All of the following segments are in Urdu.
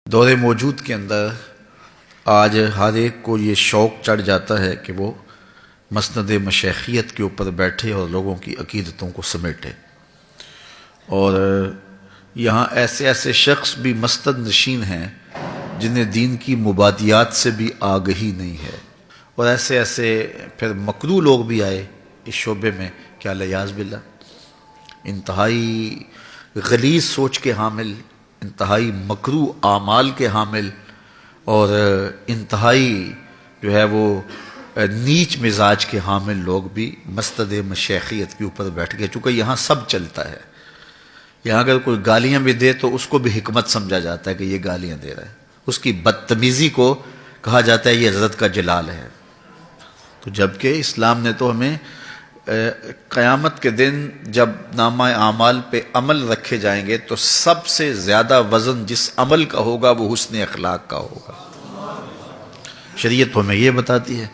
دور موجود کے اندر آج ہر ایک کو یہ شوق چڑھ جاتا ہے کہ وہ مسند مشیخیت کے اوپر بیٹھے اور لوگوں کی عقیدتوں کو سمیٹے، اور یہاں ایسے ایسے شخص بھی مسند نشین ہیں جنہیں دین کی مبادیات سے بھی آگہی نہیں ہے، اور ایسے ایسے پھر مکروہ لوگ بھی آئے اس شعبے میں کہ الیاذ باللہ انتہائی غلیظ سوچ کے حامل، انتہائی مکروہ اعمال کے حامل، اور انتہائی جو ہے وہ نیچ مزاج کے حامل لوگ بھی مسند مشیخیت کے اوپر بیٹھ گئے۔ چونکہ یہاں سب چلتا ہے، یہاں اگر کوئی گالیاں بھی دے تو اس کو بھی حکمت سمجھا جاتا ہے کہ یہ گالیاں دے رہا ہے، اس کی بدتمیزی کو کہا جاتا ہے یہ حضرت کا جلال ہے۔ تو جبکہ اسلام نے تو ہمیں قیامت کے دن جب نامہ اعمال پہ عمل رکھے جائیں گے تو سب سے زیادہ وزن جس عمل کا ہوگا وہ حسن اخلاق کا ہوگا، شریعت ہمیں یہ بتاتی ہے،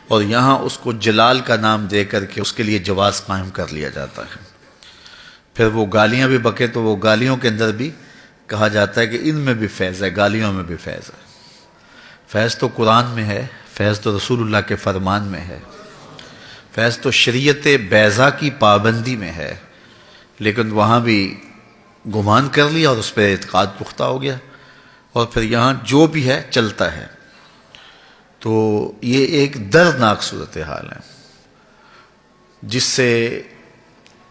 اور یہاں اس کو جلال کا نام دے کر کے اس کے لیے جواز قائم کر لیا جاتا ہے۔ پھر وہ گالیاں بھی بکے تو وہ گالیوں کے اندر بھی کہا جاتا ہے کہ ان میں بھی فیض ہے، گالیوں میں بھی فیض ہے۔ فیض تو قرآن میں ہے، فیض تو رسول اللہ کے فرمان میں ہے، فیض تو شریعت بیضا کی پابندی میں ہے، لیکن وہاں بھی گمان کر لیا اور اس پہ اعتقاد پختہ ہو گیا، اور پھر یہاں جو بھی ہے چلتا ہے۔ تو یہ ایک دردناک صورتحال ہے جس سے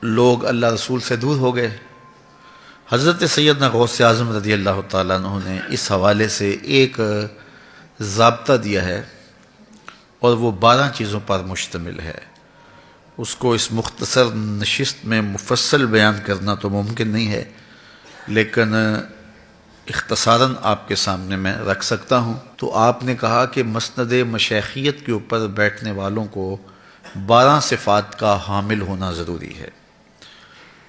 لوگ اللہ رسول سے دور ہو گئے۔ حضرت سیدنا غوث اعظم رضی اللہ تعالیٰ عنہ نے اس حوالے سے ایک ضابطہ دیا ہے، اور وہ 12 چیزوں پر مشتمل ہے۔ اس کو اس مختصر نشست میں مفصل بیان کرنا تو ممکن نہیں ہے، لیکن اختصاراً آپ کے سامنے میں رکھ سکتا ہوں۔ تو آپ نے کہا کہ مسند مشیخیت کے اوپر بیٹھنے والوں کو 12 صفات کا حامل ہونا ضروری ہے۔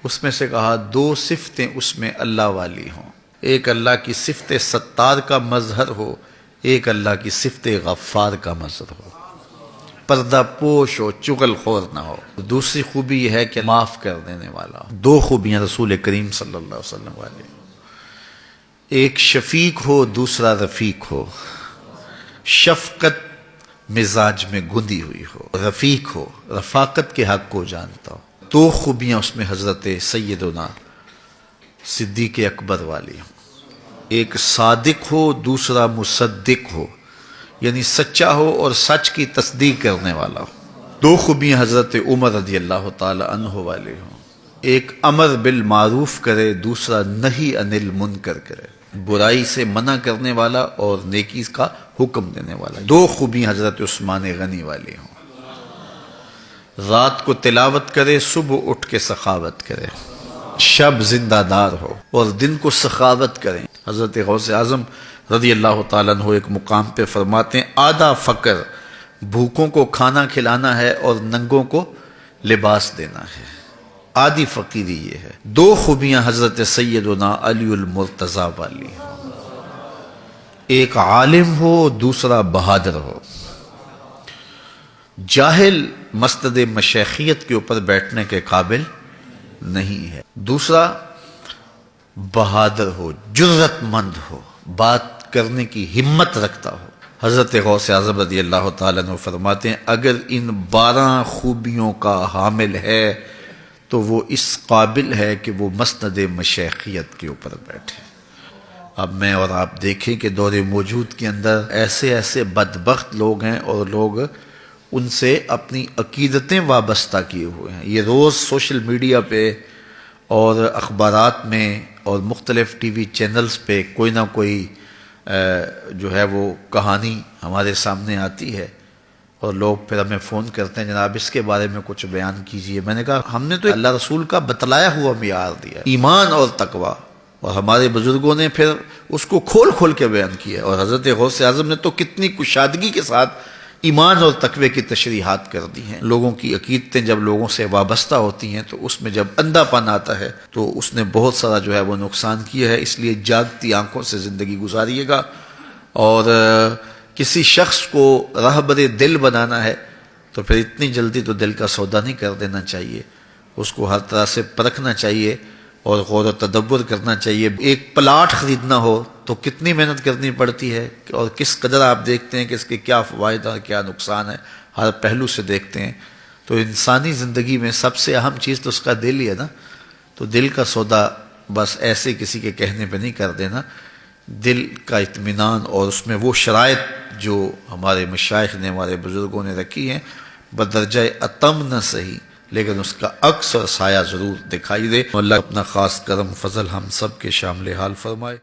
اس میں سے کہا 2 صفتیں اس میں اللہ والی ہوں، ایک اللہ کی صفت ستار کا مظہر ہو، ایک اللہ کی صفت غفار کا مظہر ہو، پردہ پوش ہو، چغل خور نہ ہو۔ دوسری خوبی یہ ہے کہ معاف کر دینے والا ہو۔ 2 خوبیاں رسول کریم صلی اللہ علیہ وسلم والی، ایک شفیق ہو، دوسرا رفیق ہو، شفقت مزاج میں گندی ہوئی ہو، رفیق ہو، رفاقت کے حق کو جانتا ہو۔ 2 خوبیاں اس میں حضرت سیدنا صدیق اکبر والی ہوں، ایک صادق ہو، دوسرا مصدق ہو، یعنی سچا ہو اور سچ کی تصدیق کرنے والا ہو۔ 2 خوبیاں حضرت عمر رضی اللہ تعالی عنہ والے ہوں، ایک امر بالمعروف کرے، دوسرا نہی عن المنکر کرے، برائی سے منع کرنے والا اور نیکی کا حکم دینے والا۔ 2 خوبیاں حضرت عثمان غنی والی ہوں، رات کو تلاوت کرے، صبح اٹھ کے سخاوت کرے، شب زندہ دار ہو اور دن کو سخاوت کریں۔ حضرت غوث اعظم رضی اللہ تعالیٰ عنہ ایک مقام پہ فرماتے ہیں آدھا فقر بھوکوں کو کھانا کھلانا ہے اور ننگوں کو لباس دینا ہے، آدھی فقیری یہ ہے۔ 2 خوبیاں حضرت سیدنا علی المرتضیٰ والی ہیں، ایک عالم ہو، دوسرا بہادر ہو۔ جاہل مسند مشیخیت کے اوپر بیٹھنے کے قابل نہیں ہے۔ دوسرا بہادر ہو، جرأت مند ہو، بات کرنے کی ہمت رکھتا ہو۔ حضرت غوث اعظم رضی اللہ تعالیٰ عنہ فرماتے ہیں اگر ان 12 خوبیوں کا حامل ہے تو وہ اس قابل ہے کہ وہ مسند مشیخیت کے اوپر بیٹھے۔ اب میں اور آپ دیکھیں کہ دور موجود کے اندر ایسے ایسے بدبخت لوگ ہیں اور لوگ ان سے اپنی عقیدتیں وابستہ کیے ہوئے ہیں۔ یہ روز سوشل میڈیا پہ اور اخبارات میں اور مختلف ٹی وی چینلز پہ کوئی نہ کوئی جو ہے وہ کہانی ہمارے سامنے آتی ہے، اور لوگ پھر ہمیں فون کرتے ہیں جناب اس کے بارے میں کچھ بیان کیجئے۔ میں نے کہا ہم نے تو اللہ رسول کا بتلایا ہوا معیار دیا، ایمان اور تقوی، اور ہمارے بزرگوں نے پھر اس کو کھول کھول کے بیان کیا، اور حضرت غوث اعظم نے تو کتنی کشادگی کے ساتھ ایمان اور تقوی کی تشریحات کر دی ہیں۔ لوگوں کی عقیدتیں جب لوگوں سے وابستہ ہوتی ہیں تو اس میں جب اندھا پن آتا ہے تو اس نے بہت سارا جو ہے وہ نقصان کیا ہے۔ اس لیے جاگتی آنکھوں سے زندگی گزاریے گا، اور کسی شخص کو رہبر دل بنانا ہے تو پھر اتنی جلدی تو دل کا سودا نہیں کر دینا چاہیے، اس کو ہر طرح سے پرکھنا چاہیے اور غور و تدبر کرنا چاہیے۔ ایک پلاٹ خریدنا ہو تو کتنی محنت کرنی پڑتی ہے اور کس قدر آپ دیکھتے ہیں کہ اس کے کیا فوائد اور کیا نقصان ہے، ہر پہلو سے دیکھتے ہیں. تو انسانی زندگی میں سب سے اہم چیز تو اس کا دل ہی ہے نا. تو دل کا سودا بس ایسے کسی کے کہنے پہ نہیں کر دینا. دل کا اطمینان اور اس میں وہ شرائط جو ہمارے مشائخ نے، ہمارے بزرگوں نے رکھی ہیں، بدرجہ اتم نہ صحیح لیکن اس کا عکس اور سایہ ضرور دکھائی دے. اللہ اپنا خاص کرم فضل ہم سب کے شامل حال فرمائے.